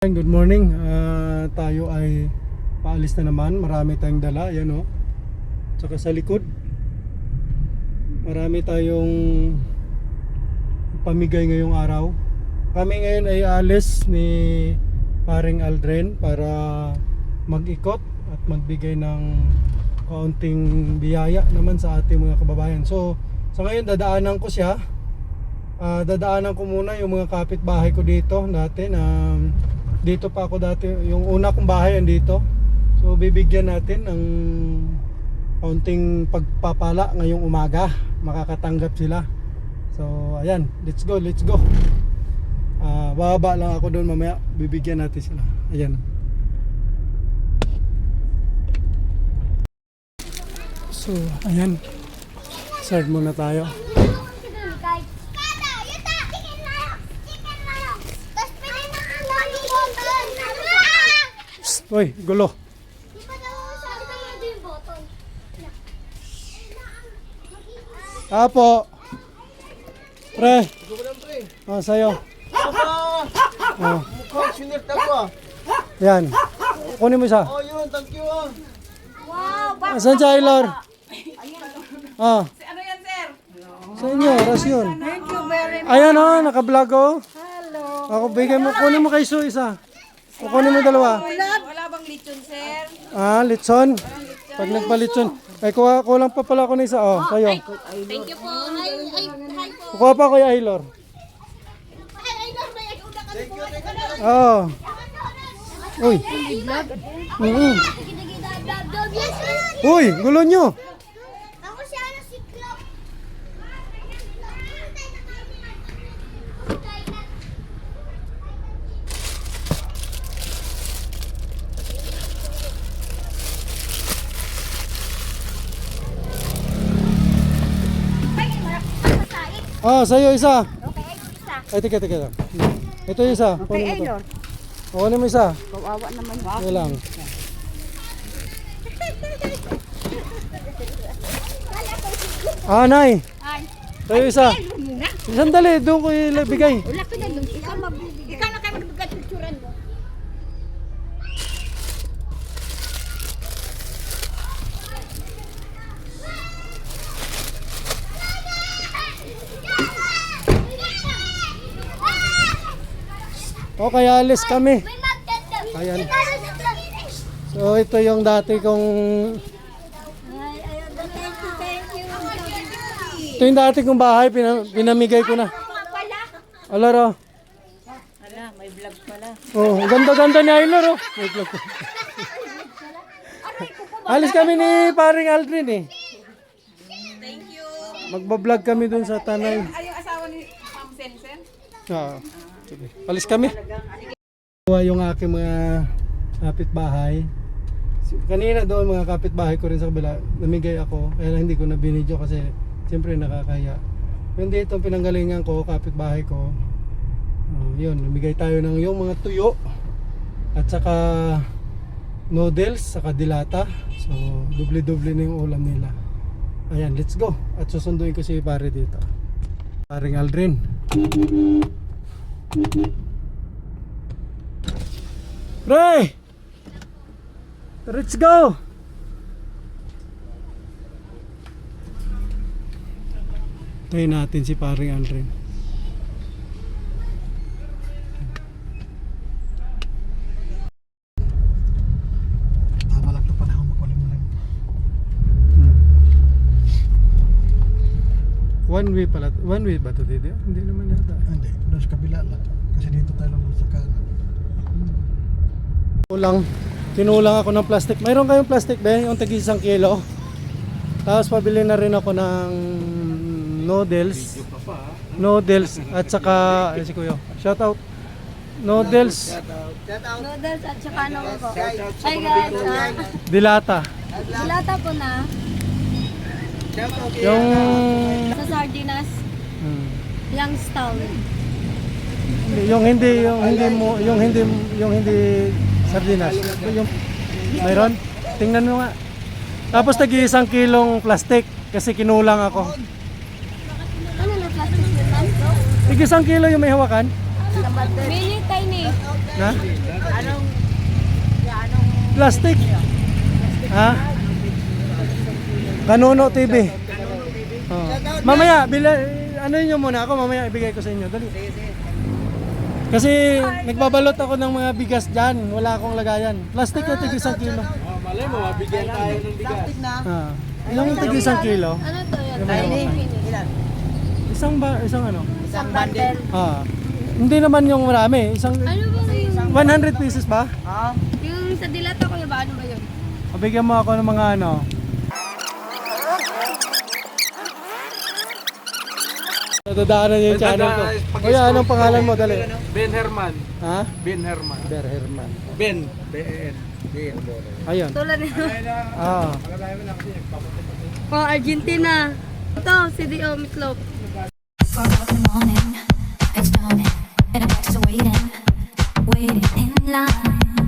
Good morning. Tayo ay paalis na naman. Marami tayong dala. Ayan o. Tsaka sa likod marami tayong pamigay ngayong araw. Kami ngayon ay alis ni paring Aldrin para mag-ikot at magbigay ng kaunting biyaya naman sa ating mga kababayan. So sa ngayon dadaanan ko siya. Dadaanan ko muna yung mga kapitbahay ko dito dati na dito pa ako dati, yung una kong bahay andito. So bibigyan natin ng kaunting pagpapala ngayong umaga, makakatanggap sila. So ayan, let's go. Bababa lang ako doon mamaya, bibigyan natin sila. Ayan. So ayan, start muna tayo. Uy, gulo. Apo. Pre. Sa'yo. Mukhang sinirta ko. Yan. Kunin mo isa. Oh, yun. Thank you. Wow, Asan si Aylor? Ano yan, sir? Sa inyo, rasyon. Thank you very much. Ayan o, naka-vlog o. Hello. Ako, bigay mo, kunin mo kay Sue isa. O kunin mo dalawa. Wala bang lechon, sir? Litson. Pag nagpa-litson. Ay, kulang pa pala ako na isa. O, sa'yo. Thank you po. Hi po. Kuha pa ko yung Aylor. Oo. Uy. Uy, gulo nyo. Ako siya na si Club. Sa'yo isa. Okay, isa. Ay, tika. Ito yung isa. Kunin mo to. Kunin mo isa. Kawawa naman. Ito lang. Nay. Sa'yo isa. Sandali, doon ko ibigay. Wala ka na doon. Ikaw magbibigay. Ikaw na kayo magbibigay picturean mo. Okay, alis kami. May magdadam. Ayan. Ikaw na sa Club. So, ito yung dati kong... Thank you. Ito yung dati kong bahay, pinamigay ko na. Alaro. Ala, may vlog pala. Oh, ganda-ganda ni Aylor, oh. May vlog ko. Alis kami ni paring Aldrin, eh. Thank you. Magbablog kami dun sa Tanay. Ay, yung asawa ni Ma'am Sensen? Sige. Alis kami. Yung aking mga kapitbahay. Kanina doon mga kapitbahay ko rin sa kabila, namigay ako. Kaya hindi ko na binidyo kasi siyempre nakakaya. Yung dito pinanggalingan ko, kapitbahay ko. Yun, namigay tayo ng yung mga tuyo. At saka noodles, saka dilata. So, doble-doble na yung ulam nila. Ayan, let's go. At susunduin ko si pare dito. Paring Aldrin. Pre! Let's go! Tayo natin si paring Aldrin. Tama lang ito panahon makulimlim. One way pala. One way ba ito dito? Hindi naman yata. Hindi, doon sa kabila lang. Kasi dito tayo lang sa kanan. Kinulang ako ng plastic. Mayroon kayong plastic ba? Yung tagi 1 kilo. Tapos pabili na rin ako ng noodles. Noodles at saka si Kuya. Shout out. Noodles, Noodles at saka ano ko. Hi guys. dilata. Dilata po na. Yung Sa sardinas. Young style. yung hindi sardinas. Yung mayroon. Tingnan mo nga. Tapos tagi 1 kilong plastic kasi kinulang ako. Ano na plastic yun? Tigi 1 kilo yung may hawakan. Sa Mini tiny. Na? Plastic. Ha? Kanuno TV. Oh. Mamaya, ano nyo muna ako, mamaya ibigay ko sa inyo. Dali. Kasi nagbabalot ako ng mga bigas dyan. Wala akong lagayan. Plastic na tig 1 kilo. Malay mo, mabigyan tayo ng bigas. Ah. Ilang tig 1 kilo? Ano to yun? Tiny. Isang ano? Isang bundle. Ah. Hindi naman yung marami. Isang Ano ba yung... 100 pieces ba? Yung sa dilata ko ba? Ano ba yun? Bigyan mo ako ng mga ano. Nadadaanan niyo yung channel ko. Kuya, anong pangalan mo? Dali. Ben Herman. Ha? Ben Herman. Ber Herman. Ben. Ben. Ben. Ayun. Tulad nito. Ah. Oh, Argentina. Ito, CDO Meatloaf. For up in the morning, it's dawning, and I'm just waiting, waiting in line.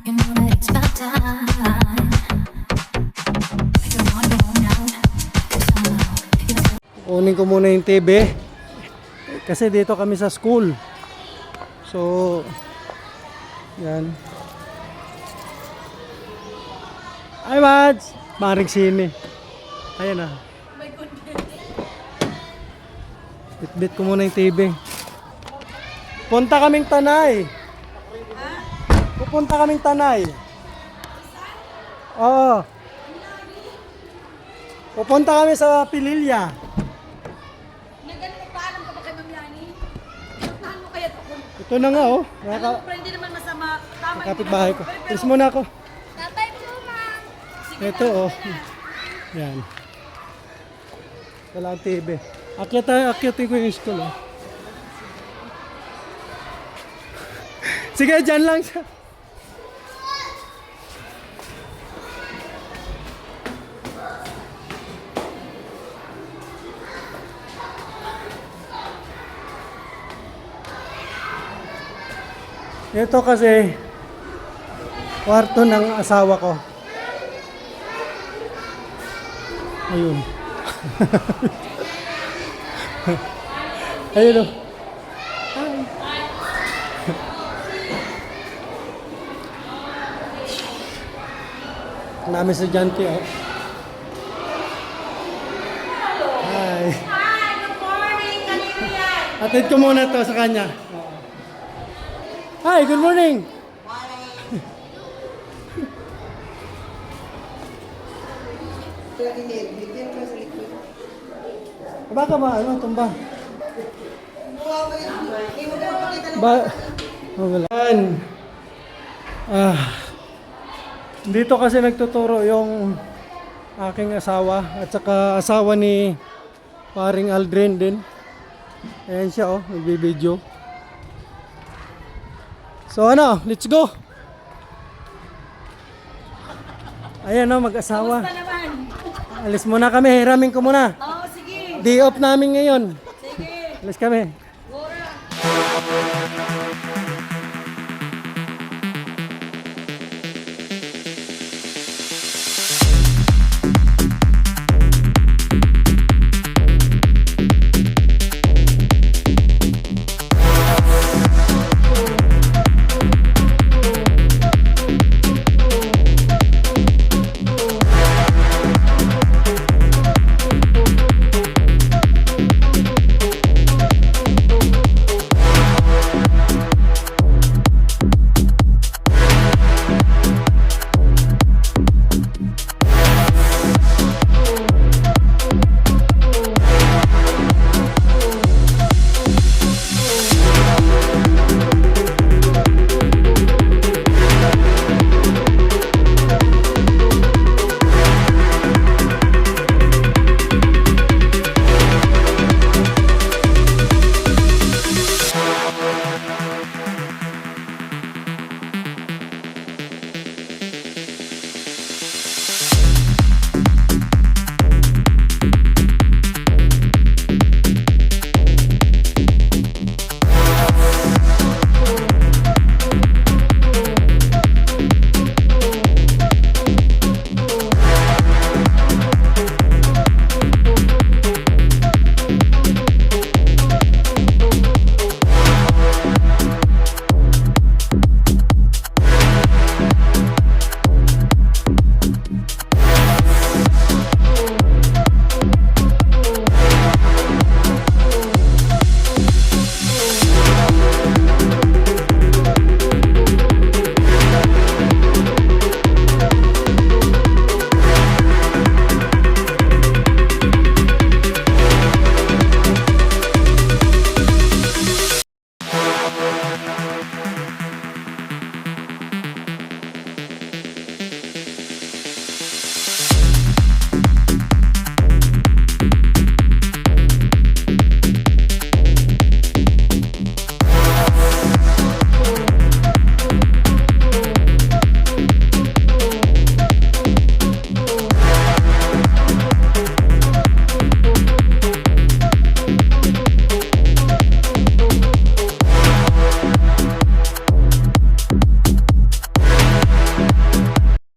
You know that it's about time. I don't want to go now, 'cause somehow Kunin ko muna yung TV. Kasi dito kami sa school. So, yan. Ay, Mads! Maring sine. Ayan na. Bitbit ko muna yung TV. Punta kaming Tanay. Pupunta kaming Tanay. Oo. Pupunta kami sa Pililya. Nagpaalam ka ba kay Ma'am Yani? Puntahan mo kaya ito. Ito na nga oh. Pero hindi naman masama. Tama Kapit-bahay ko. Alis muna ako. Tatay po, ma'am. Ito oh. Yan. Wala ang TV. Akyatin ko yung school oh. Sige, dyan lang siya. Ito kasi kwarto ng asawa ko. Ayun. Ayun oh. Hi. Namin sa Janty oh. Hi. Hi, good morning. Kanino yan? Atid ko muna to sa kanya. Hi, good morning. Baka ba ano tumba? Ba wala. Dito kasi nagtuturo yung aking asawa at saka asawa ni paring Aldrin din. Ayan siya oh, nagbibideo. So ano, let's go. Ayan oh, mag-asawa. Basta naman. Alis muna kami, hiramin ko muna. Oo, sige. Day off namin ngayon. Sige. Alis kami. Gora.